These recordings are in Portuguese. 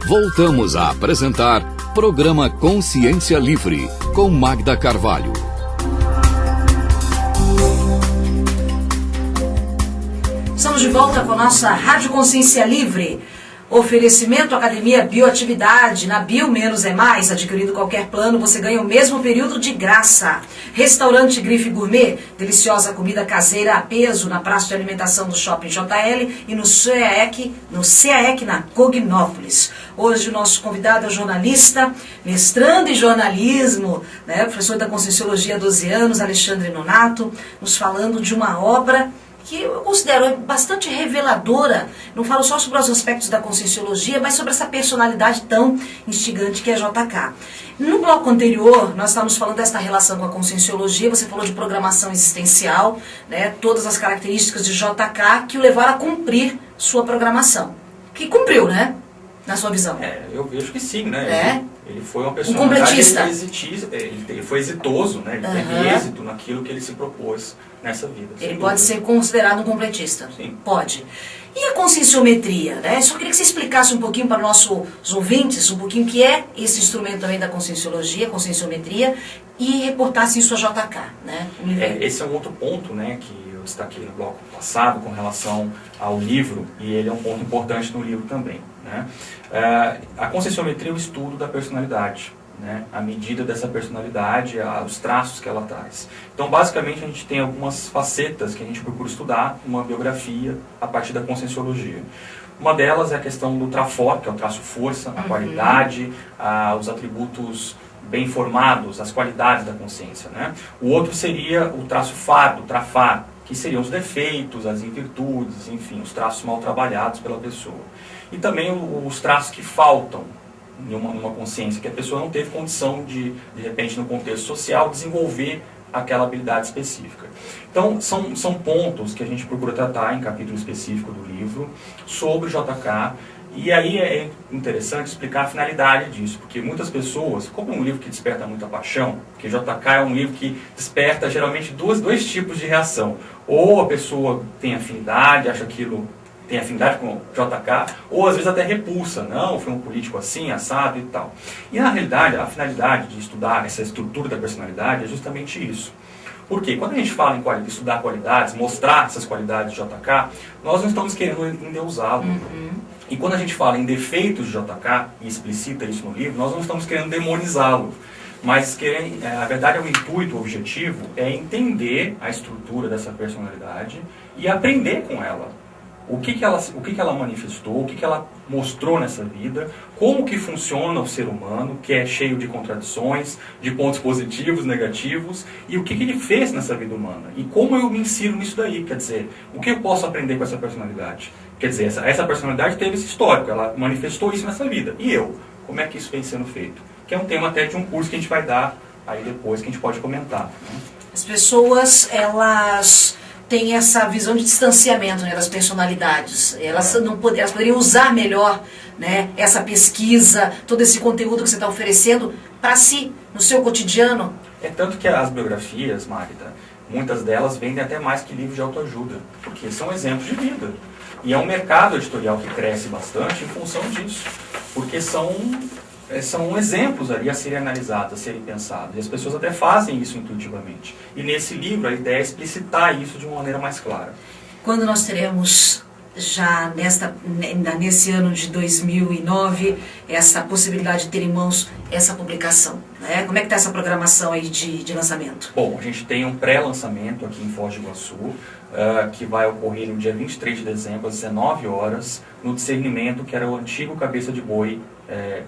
Voltamos a apresentar Programa Consciência Livre, com Magda Carvalho. Estamos de volta com a nossa Rádio Consciência Livre. Oferecimento Academia Bioatividade. Na Bio Menos é Mais. Adquirindo qualquer plano, você ganha o mesmo período de graça. Restaurante Grife Gourmet. Deliciosa comida caseira a peso na praça de alimentação do Shopping JL e no CAEC na Cognópolis. Hoje o nosso convidado é o jornalista, mestrando em jornalismo, né, professor da Conscienciologia há 12 anos, Alexandre Nonato, nos falando de uma obra que eu considero bastante reveladora. Não falo só sobre os aspectos da Conscienciologia, mas sobre essa personalidade tão instigante que é JK. No bloco anterior, nós estávamos falando dessa relação com a Conscienciologia. Você falou de programação existencial, né, todas as características de JK que o levaram a cumprir sua programação. Que cumpriu, né? Na sua visão. Eu vejo que sim, né? Ele foi uma pessoa completista. Ele foi exitoso, né? Ele teve êxito naquilo que ele se propôs nessa vida. Ele pode ser considerado um completista? Sim. Pode. E a conscienciometria, né? Só queria que você explicasse um pouquinho para nossos ouvintes, um pouquinho o que é esse instrumento também da conscienciologia, conscienciometria, e reportasse isso a JK, né? Esse é um outro ponto, né, que eu destaquei no bloco passado com relação ao livro, e ele é um ponto importante no livro também, né? A conscienciometria é o estudo da personalidade, né? A medida dessa personalidade, os traços que ela traz. Então, basicamente, a gente tem algumas facetas que a gente procura estudar uma biografia a partir da conscienciologia. Uma delas é a questão do trafor, que é o traço força, a qualidade, os atributos bem formados, as qualidades da consciência, né? O outro seria o traço fardo, trafar, que seriam os defeitos, as invirtudes, enfim, os traços mal trabalhados pela pessoa. E também os traços que faltam em uma consciência, que a pessoa não teve condição de repente, no contexto social, desenvolver aquela habilidade específica. Então, são pontos que a gente procura tratar em capítulo específico do livro sobre JK. E aí é interessante explicar a finalidade disso, porque muitas pessoas, como é um livro que desperta muita paixão, porque JK é um livro que desperta geralmente dois tipos de reação. Ou a pessoa tem afinidade, acha aquilo, tem afinidade com JK, ou às vezes até repulsa, não, foi um político assim, assado e tal. E na realidade, a finalidade de estudar essa estrutura da personalidade é justamente isso. Porque quando a gente fala em estudar qualidades, mostrar essas qualidades de JK, nós não estamos querendo endeusá-lo. E quando a gente fala em defeitos de JK, e explicita isso no livro, nós não estamos querendo demonizá-lo. Mas, a verdade, o intuito, o objetivo, é entender a estrutura dessa personalidade e aprender com ela. O que ela manifestou, o que ela mostrou nessa vida, como que funciona o ser humano, que é cheio de contradições, de pontos positivos, negativos, e o que ele fez nessa vida humana. E como eu me insiro nisso daí, quer dizer, o que eu posso aprender com essa personalidade? Quer dizer, essa personalidade teve esse histórico, ela manifestou isso nessa vida. E eu? Como é que isso vem sendo feito? Que é um tema até de um curso que a gente vai dar aí depois, que a gente pode comentar, né? As pessoas, elas têm essa visão de distanciamento, né, das personalidades. Elas poderiam usar melhor, né, essa pesquisa, todo esse conteúdo que você está oferecendo para si, no seu cotidiano. É tanto que as biografias, Magda, muitas delas vendem até mais que livros de autoajuda, porque são exemplos de vida. E é um mercado editorial que cresce bastante em função disso, porque são exemplos ali a serem analisados, a serem pensados. E as pessoas até fazem isso intuitivamente. E nesse livro a ideia é explicitar isso de uma maneira mais clara. Quando nós teremos já nesse ano de 2009 essa possibilidade de ter em mãos essa publicação, né? Como é que está essa programação aí de lançamento? Bom, a gente tem um pré-lançamento aqui em Foz do Iguaçu, que vai ocorrer no dia 23 de dezembro, às 19 horas, no Discernimento, que era o antigo Cabeça de Boi,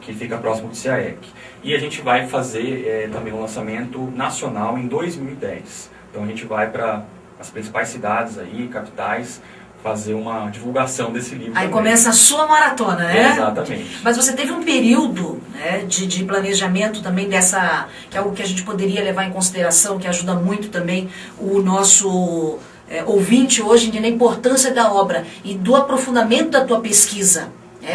que fica próximo do CAEC. E a gente vai fazer também um lançamento nacional em 2010. Então a gente vai para as principais cidades aí, capitais, fazer uma divulgação desse livro. Aí também. Começa a sua maratona, né? Exatamente. Mas você teve um período, né, de planejamento também dessa, que é algo que a gente poderia levar em consideração, que ajuda muito também o nosso ouvinte hoje na importância da obra e do aprofundamento da tua pesquisa.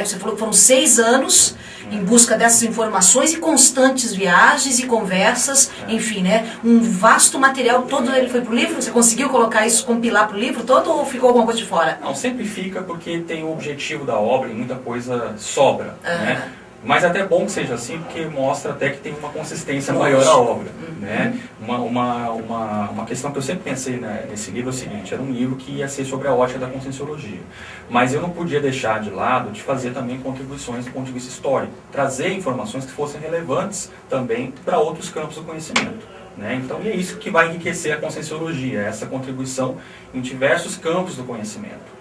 Você falou que foram 6 anos em busca dessas informações e constantes viagens e conversas, enfim, né? Um vasto material, todo ele foi pro livro? Você conseguiu colocar isso, compilar pro livro todo ou ficou alguma coisa de fora? Não, sempre fica porque tem o objetivo da obra e muita coisa sobra, né? Mas até bom que seja assim, porque mostra até que tem uma consistência maior à obra, né? Uma questão que eu sempre pensei, né, nesse livro é o seguinte: era um livro que ia ser sobre a ótica da conscienciologia, mas eu não podia deixar de lado de fazer também contribuições do ponto de vista histórico, trazer informações que fossem relevantes também para outros campos do conhecimento, né? Então, é isso que vai enriquecer a conscienciologia, essa contribuição em diversos campos do conhecimento.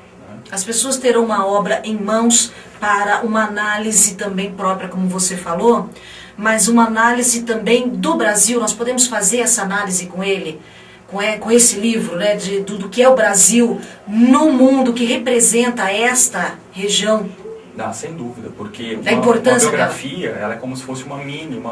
As pessoas terão uma obra em mãos para uma análise também própria, como você falou, mas uma análise também do Brasil. Nós podemos fazer essa análise com ele, com esse livro, né, do que é o Brasil no mundo, que representa esta região. Não, sem dúvida, porque a importância uma biografia ela é como se fosse uma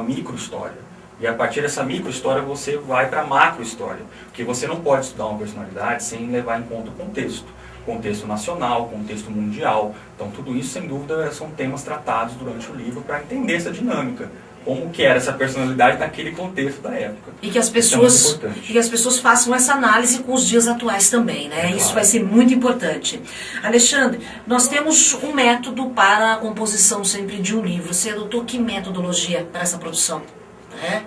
micro-história. E a partir dessa micro-história você vai para a macro-história. Porque você não pode estudar uma personalidade sem levar em conta o contexto nacional, contexto mundial. Então tudo isso, sem dúvida, são temas tratados durante o livro para entender essa dinâmica, como que era essa personalidade naquele contexto da época. E que as pessoas façam essa análise com os dias atuais também, né? Claro. Isso vai ser muito importante. Alexandre, nós temos um método para a composição sempre de um livro. Você adotou que metodologia para essa produção?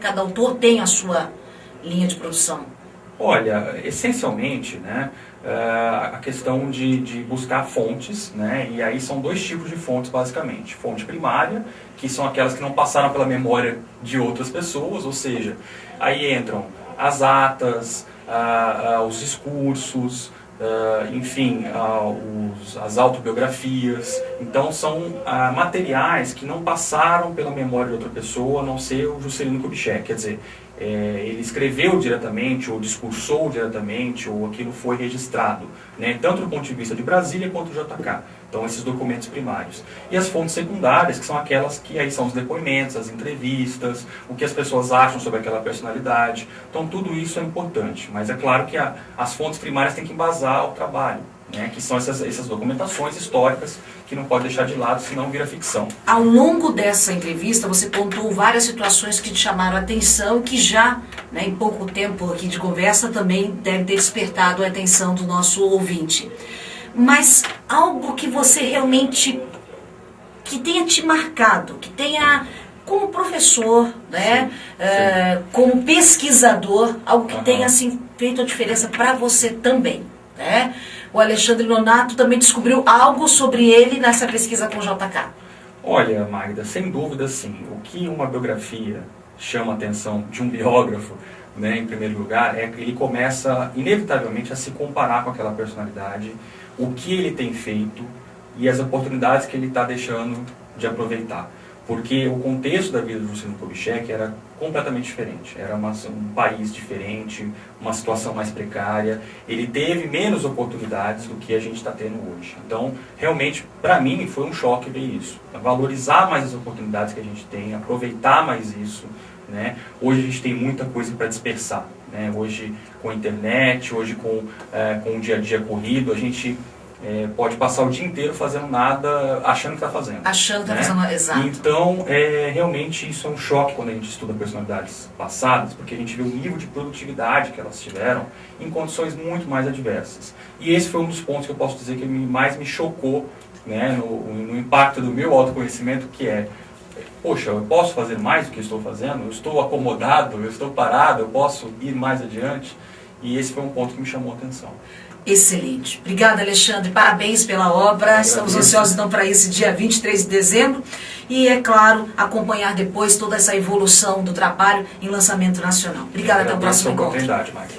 Cada autor tem a sua linha de produção. Olha, essencialmente, né, a questão de buscar fontes, né, e aí são dois tipos de fontes basicamente. Fonte primária, que são aquelas que não passaram pela memória de outras pessoas, ou seja, aí entram as atas, os discursos, enfim, as autobiografias. Então são materiais que não passaram pela memória de outra pessoa, a não ser o Juscelino Kubitschek, quer dizer, ele escreveu diretamente, ou discursou diretamente, ou aquilo foi registrado, né, tanto do ponto de vista de Brasília quanto do JK. Então, esses documentos primários. E as fontes secundárias, que são aquelas que aí são os depoimentos, as entrevistas, o que as pessoas acham sobre aquela personalidade. Então, tudo isso é importante. Mas é claro que as fontes primárias têm que embasar o trabalho, né, que são essas documentações históricas que não pode deixar de lado, senão vira ficção. Ao longo dessa entrevista, você pontuou várias situações que te chamaram a atenção, que já, né, em pouco tempo aqui de conversa, também deve ter despertado a atenção do nosso ouvinte. Mas algo que você realmente, que tenha te marcado, que tenha, como professor, né, como pesquisador, algo que tenha assim, feito a diferença para você também, né? O Alexandre Nonato também descobriu algo sobre ele nessa pesquisa com o JK. Olha, Magda, sem dúvida sim. O que uma biografia chama a atenção de um biógrafo, né, em primeiro lugar, é que ele começa inevitavelmente a se comparar com aquela personalidade, o que ele tem feito e as oportunidades que ele está deixando de aproveitar. Porque o contexto da vida do Juscelino Kubitschek era completamente diferente. Era um país diferente, uma situação mais precária. Ele teve menos oportunidades do que a gente está tendo hoje. Então, realmente, para mim, foi um choque ver isso. Valorizar mais as oportunidades que a gente tem, aproveitar mais isso, né? Hoje a gente tem muita coisa para dispersar, né? Hoje, com a internet, hoje com o dia a dia corrido, a gente pode passar o dia inteiro fazendo nada, achando que está fazendo. Achando que está, né? fazendo, exato. Então, realmente isso é um choque quando a gente estuda personalidades passadas, porque a gente vê o nível de produtividade que elas tiveram em condições muito mais adversas. E esse foi um dos pontos que eu posso dizer que mais me chocou, né, no impacto do meu autoconhecimento, que é, poxa, eu posso fazer mais do que eu estou fazendo? Eu estou acomodado, eu estou parado, eu posso ir mais adiante? E esse foi um ponto que me chamou a atenção. Excelente. Obrigada, Alexandre. Parabéns pela obra. Estamos ansiosos então para esse dia 23 de dezembro. E, é claro, acompanhar depois toda essa evolução do trabalho em lançamento nacional. Obrigada, até o próximo encontro.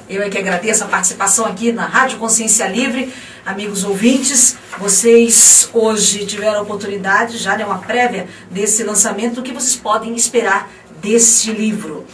Eu é que agradeço a participação aqui na Rádio Consciência Livre. Amigos ouvintes, vocês hoje tiveram a oportunidade, já de uma prévia desse lançamento, do que vocês podem esperar deste livro.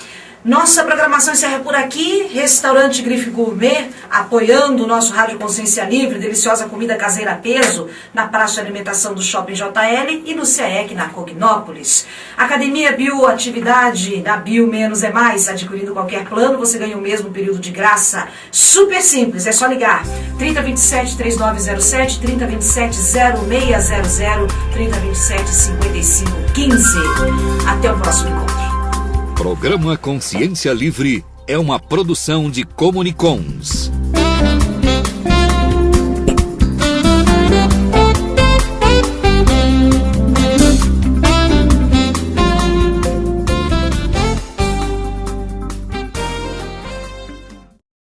Nossa programação encerra por aqui. Restaurante Grife Gourmet, apoiando o nosso Rádio Consciência Livre, deliciosa comida caseira a peso, na praça de alimentação do Shopping JL e no CEEC, na Cognópolis. Academia Bioatividade, na Bio Menos é Mais, adquirindo qualquer plano, você ganha o mesmo período de graça. Super simples, é só ligar. 3027-3907, 3027-0600, 3027-5515. Até o próximo encontro. Programa Consciência Livre é uma produção de Comunicons.